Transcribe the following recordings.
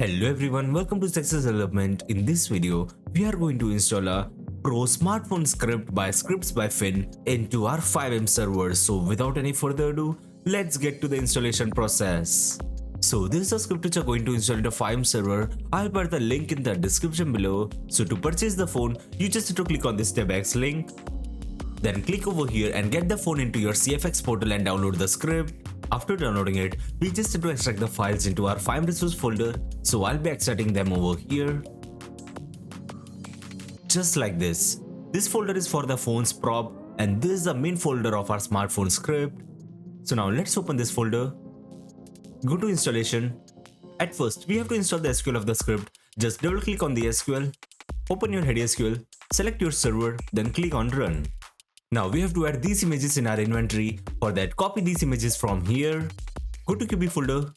Hello everyone, welcome to Zexus development. In this video, we are going to install a pro smartphone script by Scripts by Fin into our FiveM server. So without any further ado, let's get to the installation process. So this is a script which are going to install into FiveM server. I'll put the link in the description below. So to purchase the phone, you just have to click on this tabX link. Then click over here and get the phone into your CFX portal and download the script. After downloading it, we just have to extract the files into our FiveM resource folder. So I'll be extracting them over here. Just like this. This folder is for the phone's prop and this is the main folder of our smartphone script. So now let's open this folder. Go to installation. At first, we have to install the SQL of the script. Just double click on the SQL. Open your head SQL. Select your server. Then click on run. Now we have to add these images in our inventory. For that, copy these images from here. Go to QB folder,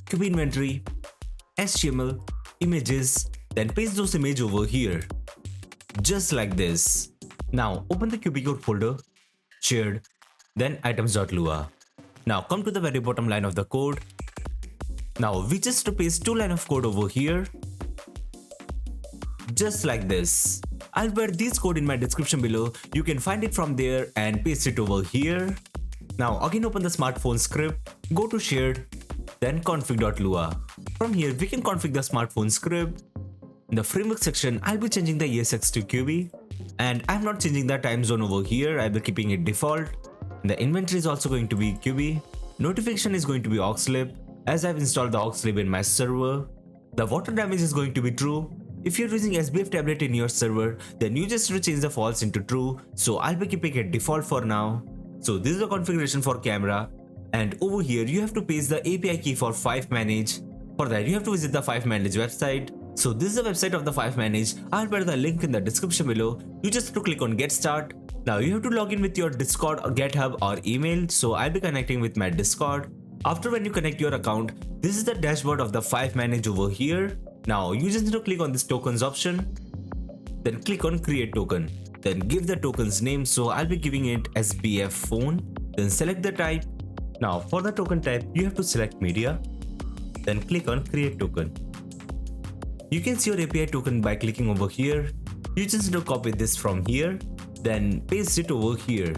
QB inventory, HTML, images, then paste those images over here. Just like this. Now open the QBCore folder, shared, then items.lua. Now come to the very bottom line of the code. Now we just have to paste two lines of code over here. Just like this. I'll put this code in my description below. You can find it from there and paste it over here. Now again open the smartphone script, go to shared, then config.lua. From here we can configure the smartphone script. In the framework section, I'll be changing the ESX to QB. And I'm not changing the time zone over here, I'll be keeping it default. And the inventory is also going to be QB. Notification is going to be auxlib, as I've installed the auxlib in my server. The water damage is going to be true. If you're using SBF tablet in your server, then you just have to change the false into true. So I'll be keeping it default for now. So this is the configuration for camera. And over here, you have to paste the API key for FiveManage. For that, you have to visit the FiveManage website. So this is the website of the FiveManage. I'll put the link in the description below. You just have to click on Get Start. Now you have to log in with your Discord or GitHub or email. So I'll be connecting with my Discord. After when you connect your account, this is the dashboard of the FiveManage over here. Now you just need to click on this tokens option, then click on create token, then give the token's name. So I'll be giving it SBF Phone, then select the type. Now for the token type, you have to select media, then click on create token. You can see your API token by clicking over here. You just need to copy this from here, then paste it over here.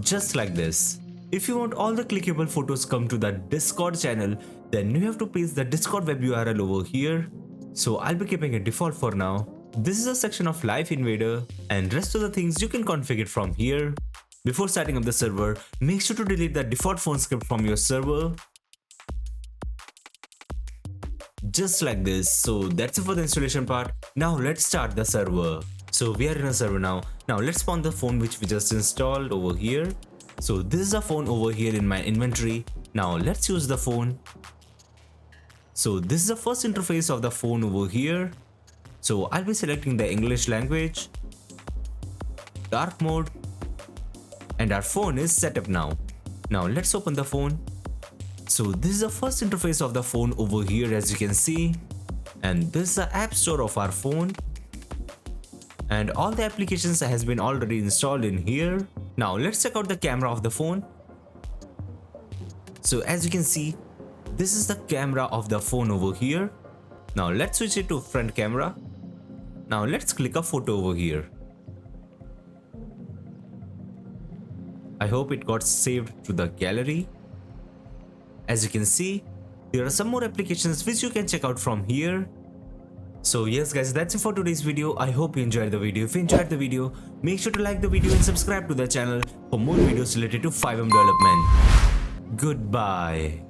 Just like this. If you want all the clickable photos come to the Discord channel, then you have to paste the Discord web URL over here. So I'll be keeping it default for now. This is a section of Live Invader and rest of the things you can configure from here. Before starting up the server, make sure to delete the default phone script from your server. Just like this. So that's it for the installation part. Now let's start the server. So we are in a server now. Now let's spawn the phone which we just installed over here. So this is a phone over here in my inventory. Now let's use the phone. So this is the first interface of the phone over here. So I'll be selecting the English language, dark mode, and our phone is set up now. Now let's open the phone. So this is the first interface of the phone over here as you can see. And this is the app store of our phone. And all the applications has been already installed in here. Now let's check out the camera of the phone. So as you can see, this is the camera of the phone over here. Now let's switch it to front camera. Now let's click a photo over here. I hope it got saved to the gallery. As you can see, there are some more applications which you can check out from here. So yes guys, that's it for today's video. I hope you enjoyed the video. If you enjoyed the video, make sure to like the video and subscribe to the channel for more videos related to FiveM development. Goodbye.